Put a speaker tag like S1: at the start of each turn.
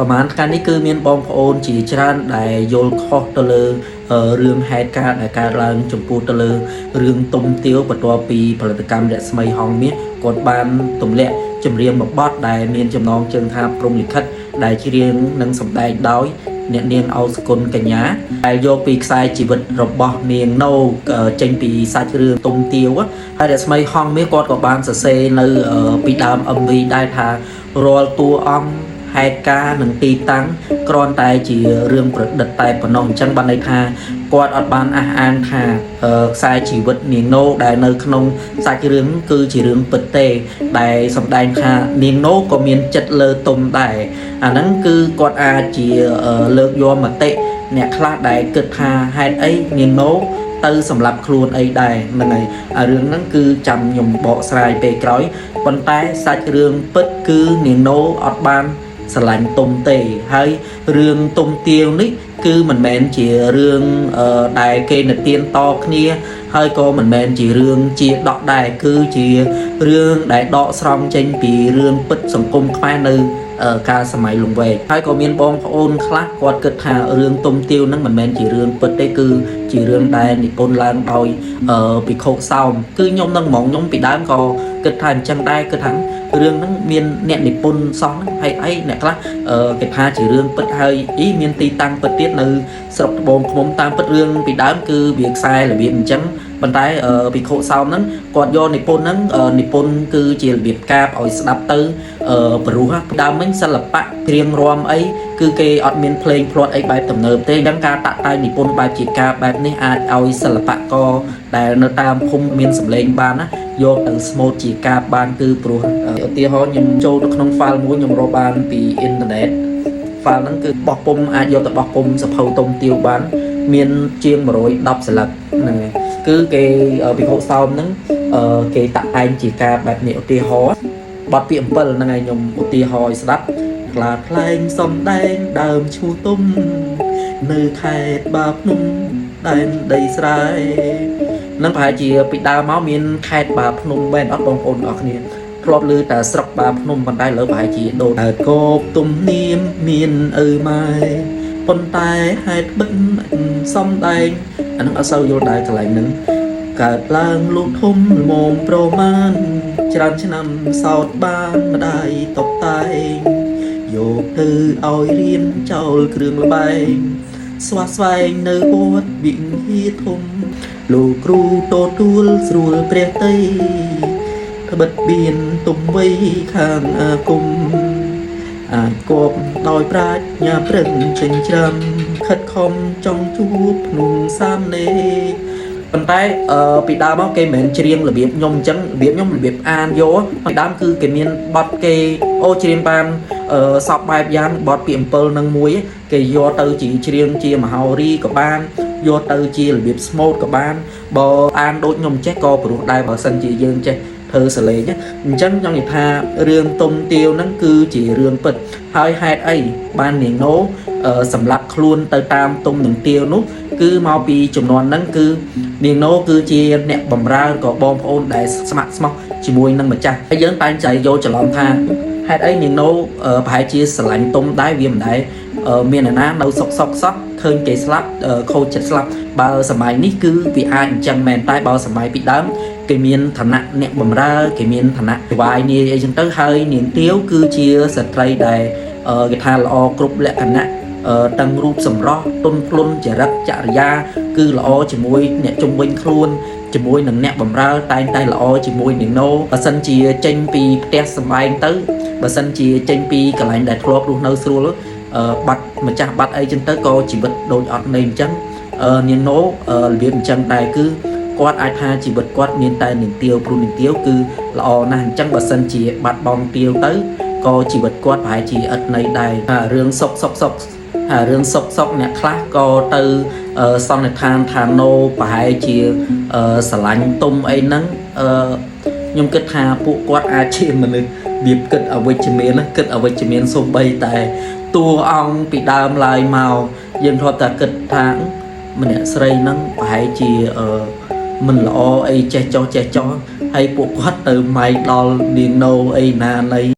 S1: ประมาณการนี้คือมีนบองโอนจีจานได้โยลคอตะเลเรื่องเหตุการณ์ในการลังจมพูตะเลเรื่องตุ่มเตี้ยวปัตตวปีผลิตกรรมเดสมัยฮองเมียกดบานตุ่มเละจำเรียงแบบบอดได้เมียนจำนองเชิงทาปรุงลิขิตได้ชีเรียงนังสมได้ดอยเนี่ยเนียงเอาสกุลกัญญาได้โยปีกไซจีวิตรบอเนียงโนเจงปีไซเรื่องตุ่มเตี้ยวให้เดสมัยฮองเมียกดกับบานเซในปีดามอัมวีได้ทารอลตัวอมเหตุการณ์หนึ่งตีตั้งกรอนตายจีเรื่องประดับตายปนองจังบันในทากอดอัดบานอาหารทาสายชีวิตเนียงโนได้ในขนมสายเรื่องคือจีเรื่องเปิดเตะได้สำได้ทาเนียงโนก็มีจัดเลอตมได้อันนั้นคือกอดอาจีเลิกยอมมาเตะเนี่ยคลาดได้เกิดทาเหตุไอเนียงโนตื้อสำหรับครูนไอ้ได้นั่นไงเรื่องนั้นคือจำยมเบาสายไปกร้อยบนใต้สายเรื่องเปิดคือเนียงโนอัดบานสลายตุ่มเตะให้เรื่องตุ่มเตียวนี่คือมันแมนchỉเรื่องได้เกณฑ์เตียนต่อគ្នាហើយក៏មិនមែនជារឿងជាដកដែរគឺជារឿងដែលដកស្រង់ចេញពីរឿងពិតសង្គមខ្មែរនៅកាលសម័យលង្វែកហើយក៏មានបងប្អូនខ្លះគាត់គិតថារឿងទុំទាវហ្នឹងមិនមែនជារឿងពិតទេគឺជារឿងដែលនិពន្ធឡើងដោយភិក្ខុសោមគឺខ្ញុំនឹងហ្មងខ្ញុំពីដើមក៏គិតថាអញ្ចឹងដែរគិតថារឿងហ្នឹងមានអ្នកនិពន្ធសោះហ្នឹងហើយអីអ្នកខ្លះគេថាជារឿងពិតហើយអីមានទីតាំងពិតទៀតនៅស្រុកត្បូងឃ្មុំតាមពិតរឿងពីដើមគឺវាខ្សែរបៀបអញ្ចឹងប៉ុន្តែភិក្ខុសោមហ្នឹងគាត់យកនិពន្ធហ្នឹងនិពន្ធគឺជារបៀបកាបឲ្យស្ដាប់ទៅព្រោះដើមមិញសិល្បៈគ្រៀងរាំអីគឺគេអត់មានភ្លេងភ្លាត់អីបែបទំនើបទេអញ្ចឹងការតាក់តែងនិពន្ធបែបជាការបែបនេះអាចឲ្យសិល្បករដែលនៅតាមភូមិមានសម្លេងបានណាយកទៅស្មូតជាការបានគឺព្រោះឧទាហរណ៍ខ្ញុំចូលទៅក្នុង file មួយខ្ញុំរកបានពីអ៊ីនធឺណិត file ហ្នឹងគឺបោះពុំអាចយកទៅបោះពុំសភៅតុំទាវបានមានជាង110សន្លឹកហ្នឹងហើយគឺគេភិក្ខុសោមហ្នឹងគេតាក់តែងជាការបែបនេះឧទាហរណ៍បទពាក្យ7ហ្នឹងហើយខ្ញុំឧទាហរណ៍ឲ្យស្ដាប់ខ្លាថ្លែងសំដែងដើមឈ្មោះទុំនៅខេត្តបាភ្នំដែនដីស្រែនឹងប្រហែលជាពីដើមមកមានខេត្តបាភ្នំមែនអត់បងប្អូនអរគ្នាធ្លាប់ឮតែស្រុកបាភ្នំប៉ុន្តែលើប្រហែលជាដូរតែកោបទុំនាមមានម៉ែប៉ុន្តែហេតុបិទសំដែងអានឹងអត់សូវយល់ដែរកន្លែងហ្នឹងកើតឡើងលោកធំល្មមប្រមាណច្រើនឆ្នាំសោតបានម្ដាយតបតែងយកទៅឲ្យរៀនចោលគ្រឿងល្បែងស្វាស្វែងនៅវត្តវិហារធំលោកគ្រូទទួលស្រួលព្រះតីត្បិតបៀនទុំវ័យខាងអាគមអាចគប់ដោយប្រាជ្ញាប្រឹងចិញ្ច្រាំខិតខំចង់ជួបភ្នំសាមណេរប៉ុន្តែពីដើមមកគេមិនមែនច្រៀងរបៀបខ្ញុំអញ្ចឹងរបៀបខ្ញុំរបៀបអានយកពីដើមគឺគេមានបទគេច្រៀងបានសពបែបយ៉ាងបទពាក្យ7នឹងមួយគេយកទៅជាច្រៀងជាមហោរីក៏បានយកទៅជារបៀបស្មូតក៏បានបើអានដូចខ្ញុំចេះក៏ព្រោះដែរបើសិនជាយើងចេះធ្វើសលេងអញ្ចឹងចង់និយាយថារឿងទុំទាវហ្នឹងគឺជារឿងពិតហើយហេតុអីបាននាងណូសម្រាប់ខ្លួនទៅតាមទុំនឹងទាវនោះគឺមកពីចំនួនហ្នឹងគឺនាងណូគឺជាអ្នកបម្រើក៏បងប្អូនដែលស្ម័គ្រស្មោះជាមួយនឹងម្ចាស់ហើយយើងតែងតែយកច្រឡំថាហេតុអីនាងណូប្រហែលជាស្រឡាញ់ទុំដែរវាមិនដែរមានអ្នកណានៅសុកសក់ឃើញគេស្លាប់ខូចចិត្តស្លាប់បើសម័យនេះគឺវាអាចអញ្ចឹងមែនតែបើសម័យពីដើមគេមានឋានៈអ្នកបម្រើគេមានឋានៈវាយនាយអីចឹងទៅហើយនាងទាវគឺជាស្ត្រីដែលគេថាល្អគ្រប់លក្ខណៈទាំងរូបសម្រស់ទុនភ្លុនចរិតចរិយាគឺល្អជាមួយអ្នកជំនាញខ្លួនជាមួយនឹងអ្នកបម្រើតែងតែល្អជាមួយនាងណូបើសិនជាចេញពីផ្ទះសម្បែងទៅបើសិនជាចេញពីកន្លែងដែលធ្លាប់រស់នៅស្រួលបាត់ម្ចាស់បាត់អីចឹងទៅក៏ជីវិតដូចអត់នៅអញ្ចឹងនាងណូរបៀបអញ្ចឹងដែរគឺគាត់អាចថាជីវិតគាត់មានតែនាងទាវព្រោះនាងទាវគឺល្អណាស់អញ្ចឹងបើសិនជាបាត់បង់ទាវទៅក៏ជីវិតគាត់ប្រហែលជាឥតន័យដែររឿងសុករឿងសុកអ្នកខ្លះក៏ទៅសន្និដ្ឋានថាណូប្រហែលជាស្រឡាញ់ទុំអីហ្នឹងខ្ញុំគិតថាពួកគាត់អាចជាមនុស្សវាគិតអវិជ្ជមានសូម្បីតែតួអង្គពីដើមឡើយមកយើងធ្លាប់តែគិតថាម្នាក់ស្រីហ្នឹងប្រហែលជាមិនល្អអីចេះចោះហើយពួកគាត់ទៅម៉ៃដល់នាងណូអីណាណី